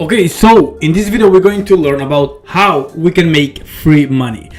Okay, so in this video we're going to learn about how we can make free money.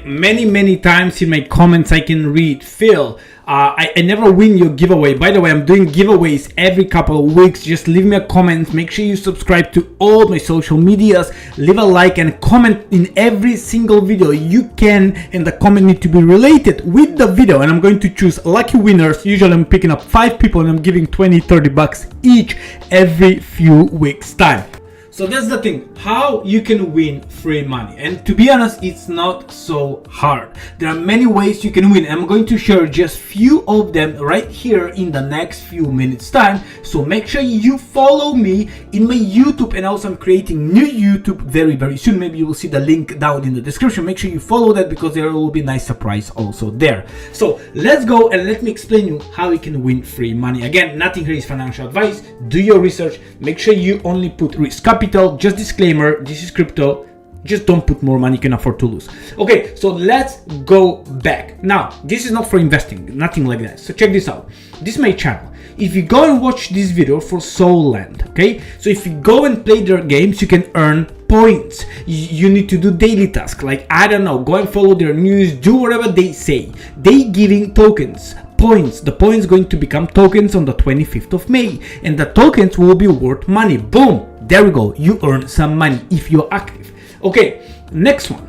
Many times in my comments I can read, Phil, I never win your giveaway. By the way, I'm doing giveaways every couple of weeks. Just leave me a comment. Make sure you subscribe to all my social medias. Leave a like and comment in every single video you can, and the comment need to be related with the video, and I'm going to choose lucky winners. Usually I'm picking up 5 people and I'm giving 20-30 bucks each every few weeks time. So that's the thing, how you can win free money. And to be honest, it's not so hard. There are many ways you can win. I'm going to share just few of them right here in the next few minutes time. So make sure you follow me in my YouTube, and also I'm creating new YouTube very soon. Maybe you will see the link down in the description. Make sure you follow that because there will be a nice surprise also there. So let's go and let me explain you how you can win free money. Again, nothing here is financial advice. Do your research. Make sure you only put risk capital. Just disclaimer, this is crypto. Just don't put more money you can afford to lose. Okay, so let's go back. Now, this is not for investing, nothing like that. So check this out. This is my channel. If you go and watch this video for Soul Land, okay? So if you go and play their games, you can earn points. You need to do daily tasks, like, I don't know, go and follow their news, do whatever they say. They giving tokens. Points. The points going to become tokens on the 25th of May, and the tokens will be worth money. Boom, there we go, you earn some money if you're active. Okay, next one.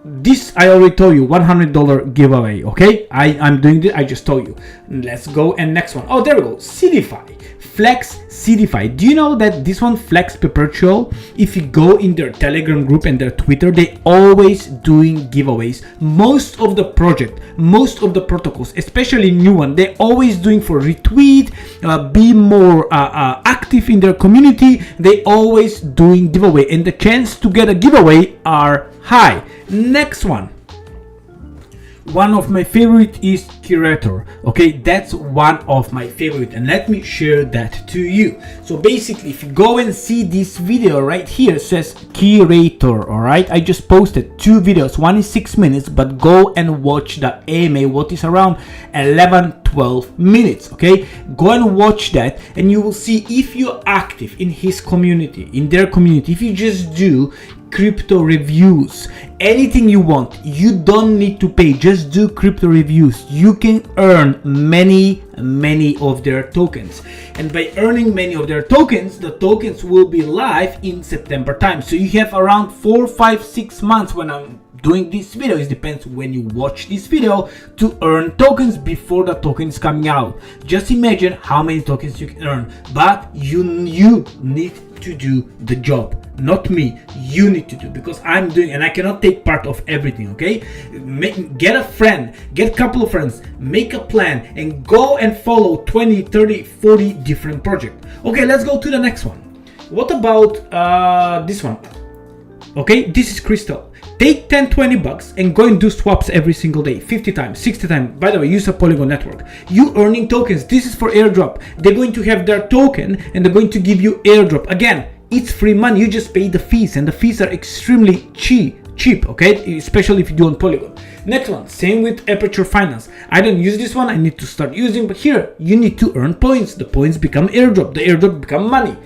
This I already told you, $100 giveaway. Okay, I'm doing this, I just told you. Let's go, and next one. Oh, there we go, CDFI. Flex CDFI. Do you know that this one, Flex Perpetual, if you go in their Telegram group and their Twitter, they always doing giveaways. Most of the project, most of the protocols, especially new one, they always doing for retweet, be more active in their community. They always doing giveaway, and the chance to get a giveaway are high. Next one. One of my favorite is Curator. Okay, that's one of my favorite, and let me share that to you. So basically, if you go and see this video right here, it says Curator. All right, I just posted 2 videos. One is 6 minutes, but go and watch the AMA, what is around 11-12 minutes. Okay, go and watch that, and you will see if you're active in his community, in their community. If you just do crypto reviews, anything you want, you don't need to pay, just do crypto reviews, you can earn many of their tokens. And by earning many of their tokens, the tokens will be live in September time. So you have around 4, 5, 6 months when I'm doing this video, it depends when you watch this video, to earn tokens before the token is coming out. Just imagine how many tokens you can earn, but you need to do the job, not me. You need to do, because I'm doing, and I cannot take part of everything. Okay, get a friend, get a couple of friends, make a plan, and go and follow 20, 30, 40 different projects. Okay, let's go to the next one. What about this one? Okay, this is Crystal. Take 10-20 bucks and go and do swaps every single day, 50 times, 60 times. By the way, use a Polygon network. You earning tokens. This is for airdrop. They're going to have their token and they're going to give you airdrop. Again, it's free money. You just pay the fees, and the fees are extremely cheap, okay, especially if you do on Polygon. Next one, same with Aperture Finance. I don't use this one, I need to start using, but here you need to earn points. The points become airdrop, the airdrop become money.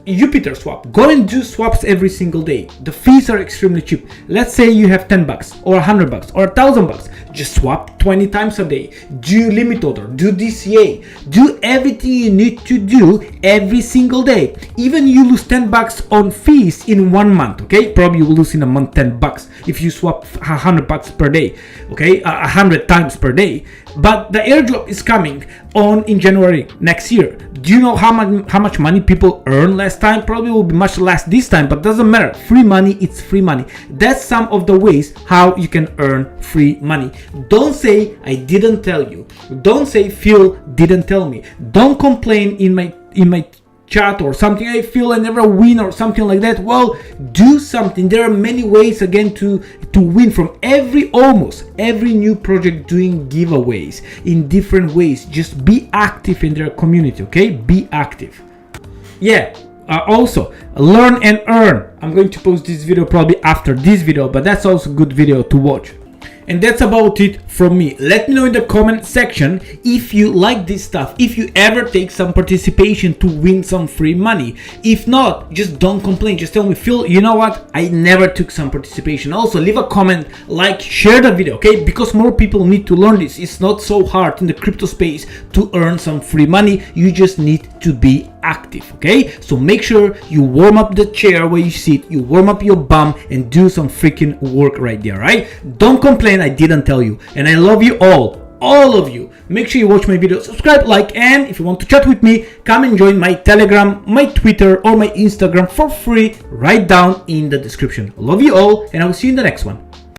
Jupiter Swap, go and do swaps every single day. The fees are extremely cheap. Let's say you have 10 bucks or 100 bucks or 1,000 bucks. Just swap 20 times a day. Do limit order, do DCA, do everything you need to do every single day. Even you lose 10 bucks on fees in 1 month, okay? Probably you will lose in a month 10 bucks if you swap 100 bucks per day, okay? 100 times per day. But the airdrop is coming on in January next year. Do you know how much money people earn last time? Probably will be much less this time, but doesn't matter. Free money, it's free money. That's some of the ways how you can earn free money. Don't say I didn't tell you. Don't say Phil didn't tell me. Don't complain in my chat or something, I feel I never win or something like that. Well, do something. There are many ways again to win from almost every new project doing giveaways in different ways. Just be active in their community, okay? Be active. Yeah, also learn and earn. I'm going to post this video probably after this video, but that's also a good video to watch. And that's about it from me. Let me know in the comment section if you like this stuff, if you ever take some participation to win some free money. If not, just don't complain. Just tell me, Phil, you know what? I never took some participation. Also, leave a comment, like, share the video, okay? Because more people need to learn this. It's not so hard in the crypto space to earn some free money. You just need to be active, okay? So make sure you warm up the chair where you sit, you warm up your bum, and do some freaking work right there, right? Don't complain I didn't tell you. And I love you all of you. Make sure you watch my video, subscribe, like, and if you want to chat with me, come and join my Telegram, my Twitter, or my Instagram for free right down in the description. Love you all, and I will see you in the next one.